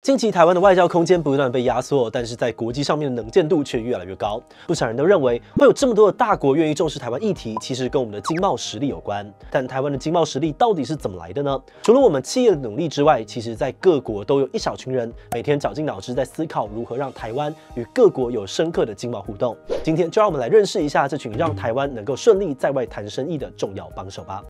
近期台湾的外交空间不断被压缩，但是在国际上面的能见度却越来越高。不少人都认为，会有这么多的大国愿意重视台湾议题，其实跟我们的经贸实力有关。但台湾的经贸实力到底是怎么来的呢？除了我们企业的努力之外，其实在各国都有一小群人每天绞尽脑汁在思考如何让台湾与各国有深刻的经贸互动。今天就让我们来认识一下这群让台湾能够顺利在外谈生意的重要帮手吧。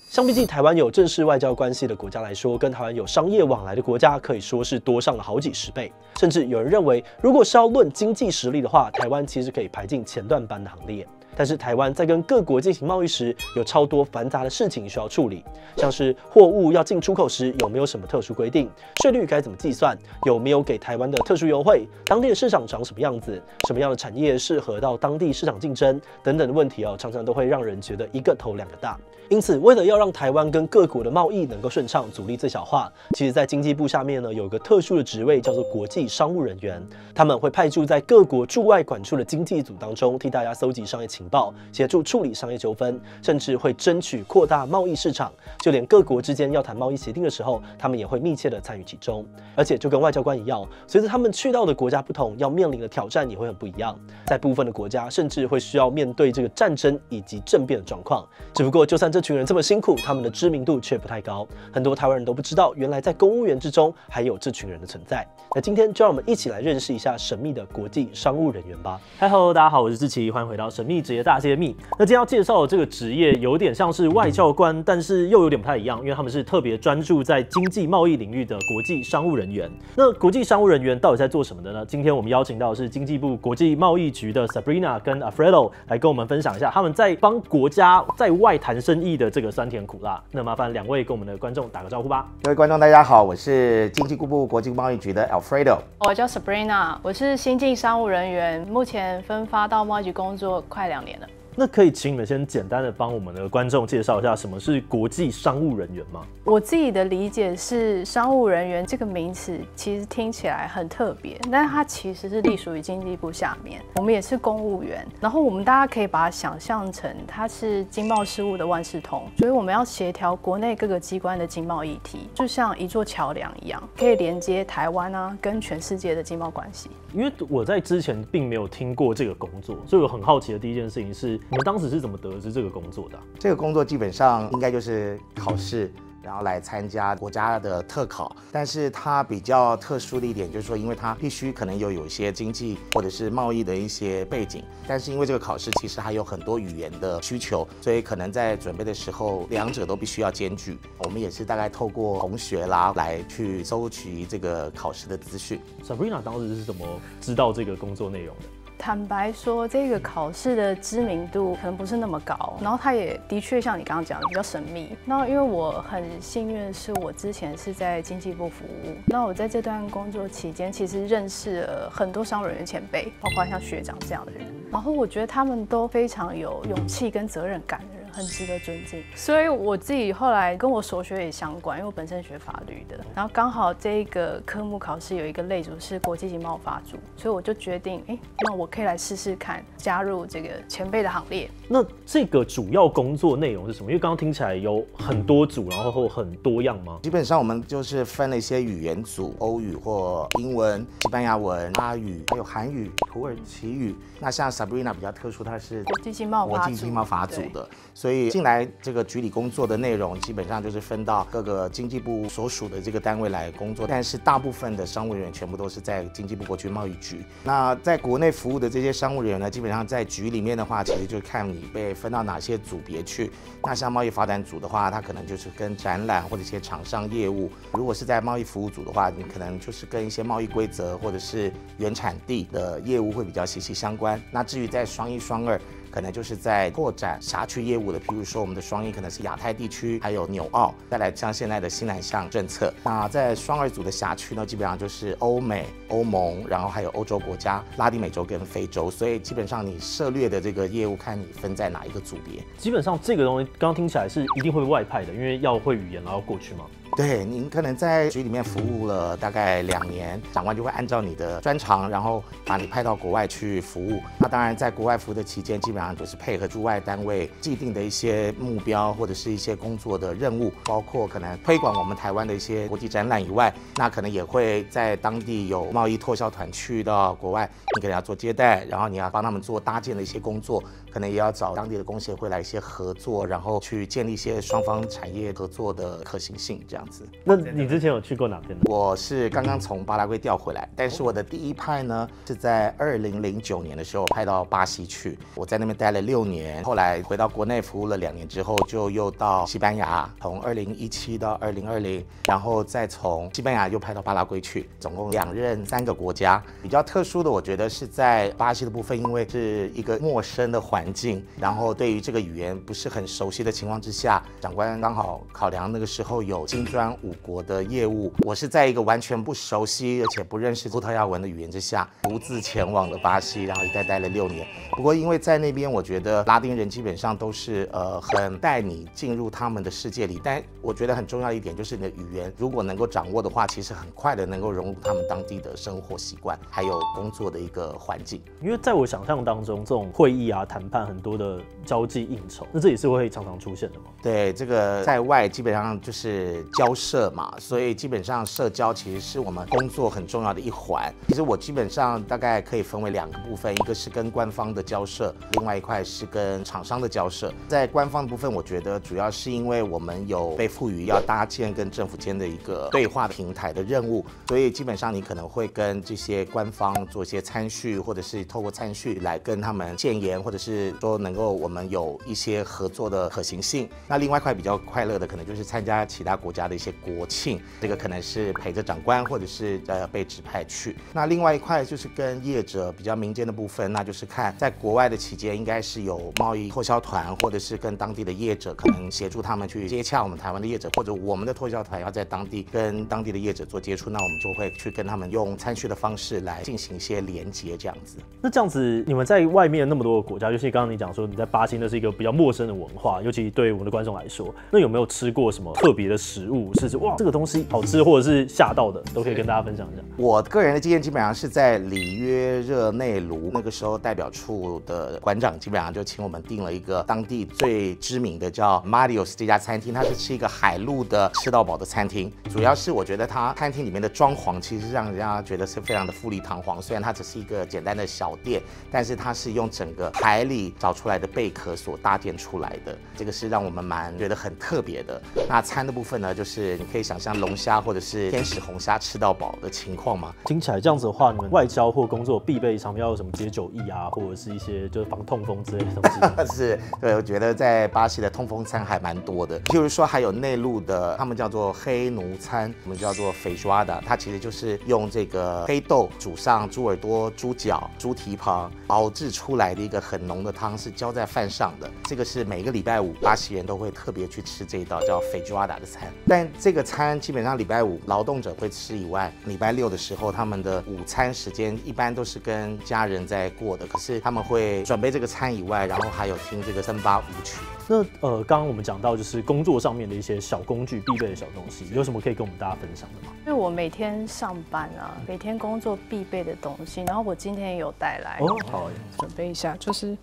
相比起台湾有正式外交关系的国家来说，跟台湾有商业往来的国家可以说是多上了好几十倍。甚至有人认为，如果是要论经济实力的话，台湾其实可以排进前段班的行列。但是台湾在跟各国进行贸易时，有超多繁杂的事情需要处理，像是货物要进出口时有没有什么特殊规定，税率该怎么计算，有没有给台湾的特殊优惠，当地的市场长什么样子，什么样的产业适合到当地市场竞争等等的问题常常都会让人觉得一个头两个大。因此，为了要让台湾跟各国的贸易能够顺畅，阻力最小化，其实在经济部下面有个特殊的职位叫做国际商务人员，他们会派驻在各国驻外管处的经济组当中，替大家搜集商业情报，协助处理商业纠纷，甚至会争取扩大贸易市场。就连各国之间要谈贸易协定的时候，他们也会密切的参与其中。而且就跟外交官一样，随着他们去到的国家不同，要面临的挑战也会很不一样。在部分的国家，甚至会需要面对这个战争以及政变的状况。只不过，就算这群人这么辛苦，他们的知名度却不太高，很多台湾人都不知道，原来在公务员之中还有这群人的存在。那今天就让我们一起来认识一下神秘的国际商务人员吧。Hello， 大家好，我是志奇，欢迎回到神秘职业大揭秘。那今天要介绍的这个职业有点像是外交官，但是又有点不太一样，因为他们是特别专注在经济贸易领域的国际商务人员。那国际商务人员到底在做什么的呢？今天我们邀请到的是经济部国际贸易局的 Sabrina 跟 Alfredo 来跟我们分享一下他们在帮国家在外谈生意的这个酸甜苦辣。那麻烦两位跟我们的观众打个招呼吧。各位观众大家好，我是经济部国际贸易局的 Alfredo。我叫 Sabrina， 我是新进商务人员，目前分发到贸易局工作快2年了。那可以请你们先简单的帮我们的观众介绍一下什么是国际商务人员吗？我自己的理解是，商务人员这个名词其实听起来很特别，但是它其实是隶属于经济部下面，我们也是公务员，然后我们大家可以把它想象成它是经贸事务的万事通，所以我们要协调国内各个机关的经贸议题，就像一座桥梁一样，可以连接台湾跟全世界的经贸关系。因为我在之前并没有听过这个工作，所以我很好奇的第一件事情是，你们当时是怎么得知这个工作的？这个工作基本上应该就是考试，然后来参加国家的特考，但是它比较特殊的一点就是说，因为它必须可能有一些经济或者是贸易的一些背景，但是因为这个考试其实还有很多语言的需求，所以可能在准备的时候，两者都必须要兼具。我们也是大概透过同学啦来去搜集这个考试的资讯。Sabrina 当时是怎么知道这个工作内容的？坦白说，这个考试的知名度可能不是那么高，然后它也的确像你刚刚讲的比较神秘。那因为我很幸运的是，我之前是在经济部服务，那我在这段工作期间，其实认识了很多商务人员前辈，包括像学长这样的人。然后我觉得他们都非常有勇气跟责任感的人，很值得尊敬。所以我自己后来跟我所学也相关，因为我本身学法律的，然后刚好这个科目考试有一个类组是国际经贸法组，所以我就决定，那我可以来试试看，加入这个前辈的行列。那这个主要工作内容是什么？因为刚刚听起来有很多组，然后很多样吗？基本上我们就是分了一些语言组，欧语或英文、西班牙文、阿语，还有韩语、土耳其语。那像 Sabrina 比较特殊，她是国际经贸法组的，所以进来这个局里工作的内容基本上就是分到各个经济部所属的这个单位来工作，但是大部分的商务人员全部都是在经济部国际贸易局。那在国内服务的这些商务人员呢，基本上在局里面的话，其实就看你被分到哪些组别去。那像贸易发展组的话，它可能就是跟展览或者一些厂商业务；如果是在贸易服务组的话，你可能就是跟一些贸易规则或者是原产地的业务会比较息息相关。那至于在双1、双2，可能就是在拓展辖区业务的，譬如说我们的双1可能是亚太地区，还有纽澳，再来像现在的新南向政策。那在双2组的辖区呢，基本上就是欧美、欧盟，然后还有欧洲国家、拉丁美洲跟非洲，所以基本上你涉猎的这个业务，看你分在哪一个组别。基本上这个东西刚刚听起来是一定会外派的，因为要会语言然后过去吗？对，您可能在局里面服务了大概2年，长官就会按照你的专长，然后把你派到国外去服务。那当然，在国外服务的期间，基本上就是配合驻外单位既定的一些目标或者是一些工作的任务，包括可能推广我们台湾的一些国际展览以外，那可能也会在当地有贸易拓销团去到国外，你可能要做接待，然后你要帮他们做搭建的一些工作，可能也要找当地的工协会来一些合作，然后去建立一些双方产业合作的可行性，这样子。那你之前有去过哪边呢？我是刚刚从巴拉圭调回来，但是我的第一派呢是在2009年的时候派到巴西去，我在那边待了6年，后来回到国内服务了2年之后，就又到西班牙，从2017到2020，然后再从西班牙又派到巴拉圭去，总共2任3个国家。比较特殊的，我觉得是在巴西的部分，因为是一个陌生的环境，然后对于这个语言不是很熟悉的情况之下，长官刚好考量那个时候有金砖5国的业务，我是在一个完全不熟悉而且不认识葡萄牙文的语言之下，独自前往了巴西，然后一待了6年。不过因为在那边，我觉得拉丁人基本上都是很带你进入他们的世界里，但我觉得很重要一点就是你的语言如果能够掌握的话，其实很快的能够融入他们当地的生活习惯，还有工作的一个环境。因为在我想象当中，这种会议啊、谈判很多的交际应酬，那这也是会常常出现的吗？对，这个在外基本上就是交涉嘛，所以基本上社交其实是我们工作很重要的一环。其实我基本上大概可以分为2个部分，一个是跟官方的交涉，另外一块是跟厂商的交涉。在官方的部分，我觉得主要是因为我们有被赋予要搭建跟政府间的一个对话平台的任务，所以基本上你可能会跟这些官方做一些参叙，或者是透过参叙来跟他们建言，或者是说能够我们有一些合作的可行性。那另外一块比较快乐的，可能就是参加其他国家的一些国庆，这个可能是陪着长官，或者是被指派去。那另外一块就是跟业者比较民间的部分，那就是看在国外的期间，应该是有贸易拓销团，或者是跟当地的业者，可能协助他们去接洽我们台湾的业者，或者我们的拓销团要在当地跟当地的业者做接触，那我们就会去跟他们用参叙的方式来进行一些连接，这样子。那这样子，你们在外面那么多个国家，尤其刚刚你讲说你在巴西那是一个比较陌生的文化，尤其对我们的观众来说，那有没有吃过什么特别的食物，是哇这个东西好吃，或者是吓到的，都可以跟大家分享一下。我个人的经验基本上是在里约热内卢，那个时候代表处的馆长基本上就请我们订了一个当地最知名的叫 Marios 这家餐厅，它是一个海陆的吃到饱的餐厅。主要是我觉得它餐厅里面的装潢其实让人家觉得是非常的富丽堂皇，虽然它只是一个简单的小店，但是它是用整个海里找出来的贝壳所搭建出来的，这个是让我们蛮觉得很特别的。那餐的部分呢，就是你可以想象龙虾或者是天使红虾吃到饱的情况吗？听起来这样子的话，你们外交或工作必备常要有什么解酒液啊，或者是一些就是防痛风之类的东西？是，对，我觉得在巴西的痛风餐还蛮多的，譬如说还有内陆的，他们叫做黑奴餐，我们叫做肥抓的，它其实就是用这个黑豆煮上猪耳朵、猪脚、猪蹄膀熬制出来的一个很浓的汤，是浇在饭上的。这个是每个礼拜5巴西人都会特别去吃这一道叫肥抓的餐。但这个餐基本上礼拜5劳动者会吃以外，礼拜6的时候他们的午餐时间一般都是跟家人在过的，可是他们会准备这个餐以外，然后还有听这个森巴舞曲。那刚刚我们讲到就是工作上面的一些小工具、必备的小东西，有什么可以跟我们大家分享的吗？因为我每天上班啊，每天工作必备的东西，然后我今天也有带来哦，好，准备一下，就是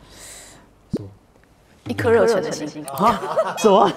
一颗热忱的心啊？什么？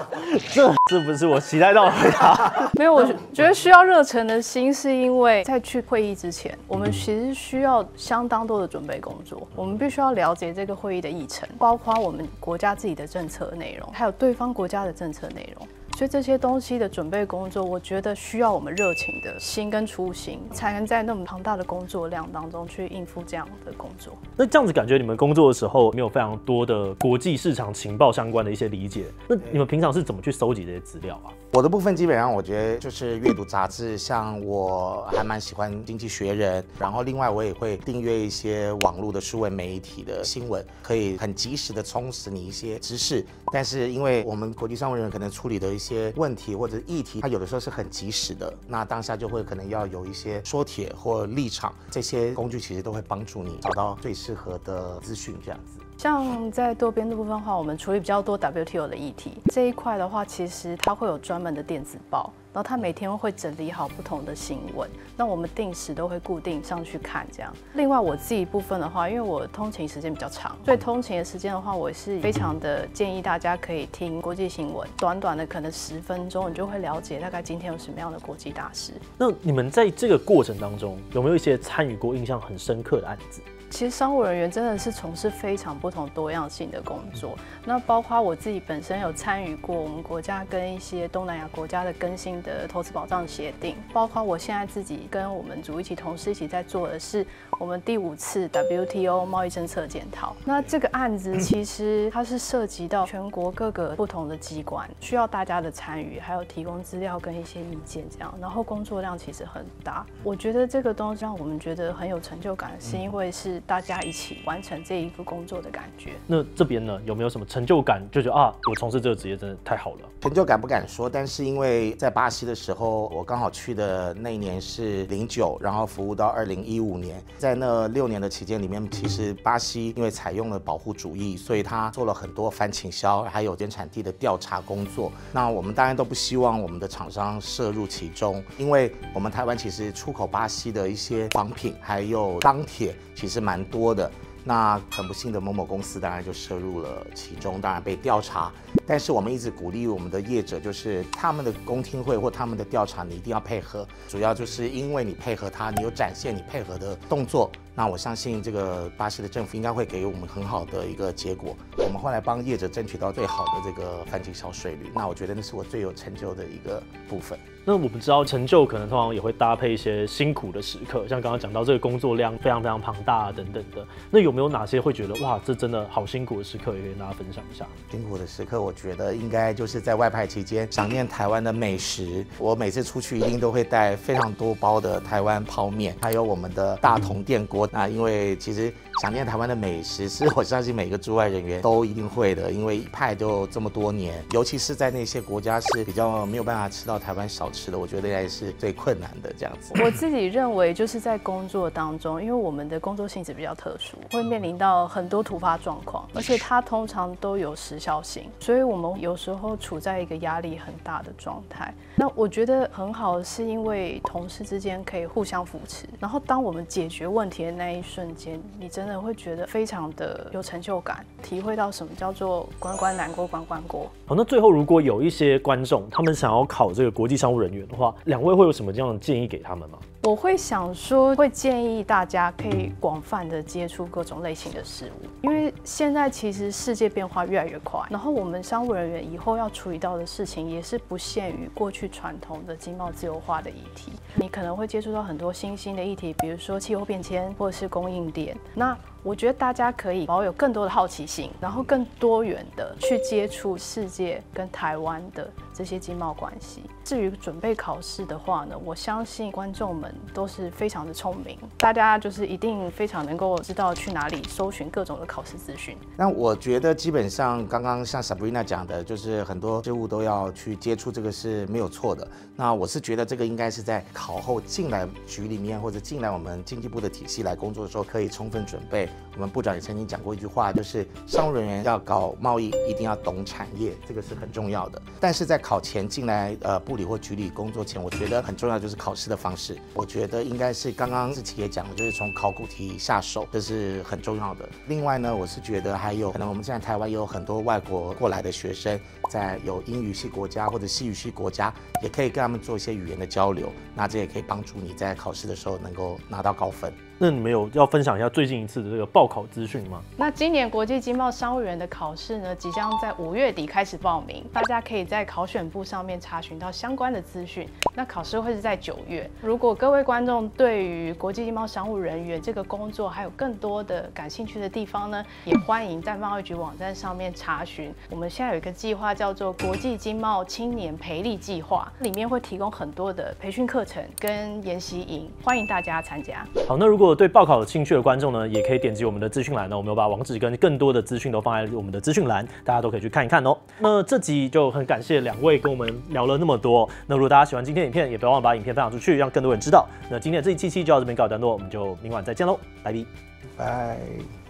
这不是我期待到的回答。没有，我觉得需要热忱的心，是因为在去会议之前，我们其实需要相当多的准备工作。我们必须要了解这个会议的议程，包括我们国家自己的政策内容，还有对方国家的政策内容。所以这些东西的准备工作，我觉得需要我们热情的心跟初心，才能在那么庞大的工作量当中去应付这样的工作。那这样子感觉你们工作的时候没有非常多的国际市场情报相关的一些理解，那你们平常是怎么去搜集这些资料啊？我的部分基本上我觉得就是阅读杂志，像我还蛮喜欢《经济学人》，然后另外我也会订阅一些网络的数位媒体的新闻，可以很及时的充实你一些知识。但是因为我们国际商务人员可能处理的一些问题或者议题，它有的时候是很及时的，那当下就会可能要有一些说帖或立场，这些工具其实都会帮助你找到最适合的资讯，这样子。像在多边的部分的话，我们处理比较多 WTO 的议题这一块的话，其实它会有专门的电子报，然后它每天会整理好不同的新闻，那我们定时都会固定上去看这样。另外我自己部分的话，因为我通勤时间比较长，所以通勤的时间的话，我是非常的建议大家可以听国际新闻，短短的可能10分钟，你就会了解大概今天有什么样的国际大事。那你们在这个过程当中，有没有一些参与过印象很深刻的案子？其实商务人员真的是从事非常不同多样性的工作，那包括我自己本身有参与过我们国家跟一些东南亚国家的更新的投资保障协定，包括我现在自己跟我们组一起同事一起在做的是我们第5次 WTO 贸易政策检讨。那这个案子其实它是涉及到全国各个不同的机关，需要大家的参与，还有提供资料跟一些意见这样，然后工作量其实很大。我觉得这个东西让我们觉得很有成就感，是因为是大家一起完成这一个工作的感觉。那这边呢，有没有什么成就感？就觉得我从事这个职业真的太好了。成就感不敢说，但是因为在巴西的时候，我刚好去的那一年是09，然后服务到2015年，在那6年的期间里面，其实巴西因为采用了保护主义，所以他做了很多反倾销，还有原产地的调查工作。那我们当然都不希望我们的厂商涉入其中，因为我们台湾其实出口巴西的一些仿品还有钢铁其实蛮多的。那很不幸的某某公司当然就涉入了其中，当然被调查。但是我们一直鼓励我们的业者，就是他们的公听会或他们的调查，你一定要配合。主要就是因为你配合他，你有展现你配合的动作，那我相信这个巴西的政府应该会给我们很好的一个结果。我们后来帮业者争取到最好的这个反倾销税率，那我觉得那是我最有成就的一个部分。那我们知道成就可能通常也会搭配一些辛苦的时刻，像刚刚讲到这个工作量非常非常庞大等等的。那有没有哪些会觉得哇，这真的好辛苦的时刻，也可以跟大家分享一下？辛苦的时刻，我觉得应该就是在外派期间想念台湾的美食。我每次出去一定都会带非常多包的台湾泡面，还有我们的大同电锅。那因为其实想念台湾的美食，是我相信每个驻外人员都一定会的，因为一派就这么多年，尤其是在那些国家是比较没有办法吃到台湾小吃的，我觉得应该是最困难的这样子。我自己认为就是在工作当中，因为我们的工作性质比较特殊，会面临到很多突发状况，而且它通常都有时效性，所以我们有时候处在一个压力很大的状态。那我觉得很好，是因为同事之间可以互相扶持，然后当我们解决问题的那一瞬间，你真的会觉得非常的有成就感，体会到什么叫做关关难过关关过。好，那最后如果有一些观众他们想要考这个国际商务人员的话，两位会有什么这样的建议给他们吗？我会想说，会建议大家可以广泛的接触各种类型的事物，因为现在其实世界变化越来越快，然后我们商务人员以后要处理到的事情也是不限于过去传统的经贸自由化的议题，你可能会接触到很多新兴的议题，比如说气候变迁或者是供应链。那我觉得大家可以保有更多的好奇心，然后更多元的去接触世界跟台湾的这些经贸关系。至于准备考试的话呢，我相信观众们都是非常的聪明，大家就是一定非常能够知道去哪里搜寻各种的考试资讯。那我觉得基本上刚刚像 Sabrina 讲的，就是很多事物都要去接触，这个是没有错的。那我是觉得这个应该是在考后进来局里面或者进来我们经济部的体系来工作的时候可以充分准备。我们部长也曾经讲过一句话，就是商务人员要搞贸易一定要懂产业，这个是很重要的。但是在考前进来部里或局里工作前，我觉得很重要就是考试的方式。我觉得应该是刚刚志奇也讲了，就是从考古题下手，这是很重要的。另外呢，我是觉得还有可能我们现在台湾也有很多外国过来的学生，在有英语系国家或者西语系国家，也可以跟他们做一些语言的交流，那这也可以帮助你在考试的时候能够拿到高分。那你们有要分享一下最近一次的这个报考资讯吗？那今年国际经贸商务员的考试呢，即将在5月底开始报名，大家可以在考选部上面查询到相关的资讯。那考试会是在9月。如果各位观众对于国际经贸商务人员这个工作还有更多的感兴趣的地方呢，也欢迎在贸易局网站上面查询。我们现在有一个计划叫做国际经贸青年培力计划，里面会提供很多的培训课程跟研习营，欢迎大家参加。好，那如果对报考有兴趣的观众呢，也可以点击我们的资讯栏呢，我们有把网址跟更多的资讯都放在我们的资讯栏，大家都可以去看一看哦。那这集就很感谢两位跟我们聊了那么多。那如果大家喜欢今天的影片，也不要忘了把影片分享出去，让更多人知道。那今天的这一期就到这边告一段落，我们就明晚再见喽，拜拜。拜。